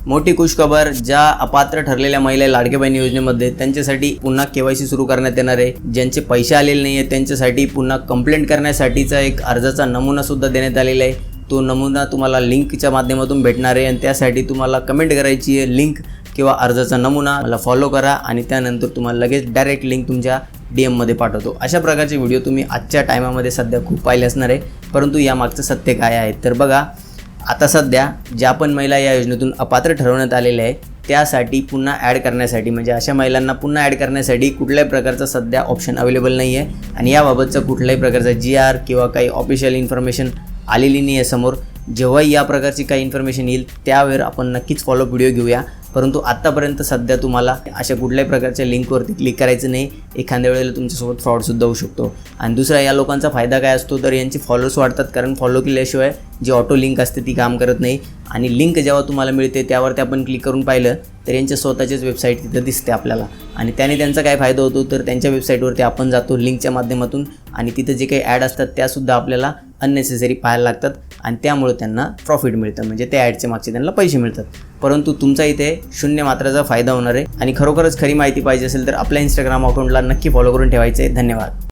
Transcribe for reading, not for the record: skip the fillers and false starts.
मोठी खुशखबर, ज्या अपात्र ठरलेल्या महिला लाडकी बहीण योजनेमध्ये त्यांच्यासाठी पुन्हा KYC सुरू करण्यात येणार आहे. ज्यांचे पैसे आलेले नाही आहेत त्यांच्यासाठी पुन्हा कंप्लेंट करण्यासाठीचा एक अर्जाचा नमुना सुद्धा देण्यात आलेला आहे. तो नमुना तुम्हाला लिंकच्या माध्यमातून भेटणार आहे आणि त्यासाठी तुम्हाला कमेंट करायची आहे लिंक किंवा अर्जाचा नमुना. मला फॉलो करा आणि त्यानंतर तुम्हाला लगेच डायरेक्ट लिंक तुमच्या DM मध्ये पाठवतो. अशा प्रकारचे व्हिडिओ तुम्ही आजच्या टायमामध्ये सध्या खूप पाहिले असणार आहे, परंतु यामागचं सत्य काय आहे तर बघा. आता सध्या ज्या पण महिला या योजनेतून अपात्र ठरवण्यात आलेल्या आहे त्यासाठी पुन्हा ॲड करण्यासाठी, म्हणजे अशा महिलांना पुन्हा ॲड करण्यासाठी कुठल्याही प्रकारचा सध्या ऑप्शन अवेलेबल नाही आहे आणि याबाबतचा कुठल्याही प्रकारचा GR किंवा काही ऑफिशियल इन्फॉर्मेशन आलेली नाही आहे समोर. जेव्हाही या प्रकारची काही इन्फॉर्मेशन येईल त्यावर आपण नक्कीच फॉलोअप व्हिडिओ घेऊया. परंतु आत्तापर्यंत सध्या तुम्हाला अशा कुठल्याही प्रकारच्या लिंकवरती क्लिक करायचं नाही. एखाद्या वेळेला तुमच्यासोबत फ्रॉडसुद्धा होऊ शकतो. आणि दुसरा, या लोकांचा फायदा काय असतो तर यांचे फॉलोअर्स वाढतात, कारण फॉलो केल्याशिवाय जी ऑटो लिंक असते ती काम करत नाही. आणि लिंक जेव्हा तुम्हाला मिळते त्यावरती आपण क्लिक करून पाहिलं तर यांच्या स्वतःचीच वेबसाईट तिथं दिसते आपल्याला. आणि त्याने त्यांचा काय फायदा होतो तर त्यांच्या वेबसाईटवरती आपण जातो लिंकच्या माध्यमातून आणि तिथं जे काही ॲड असतात त्यासुद्धा आपल्याला अननेसेसरी पाहायला लागतात आणि त्यामुळे त्यांना प्रॉफिट मिळतं, म्हणजे त्या ॲडच्या मागचे त्यांना पैसे मिळतात. परंतु तुमचा इथे शून्य मात्राचा फायदा होणार आहे. आणि खरोखरच खरी माहिती पाहिजे असेल तर आपल्या Instagram अकाउंटला नक्की फॉलो करून ठेवायचं आहे. धन्यवाद.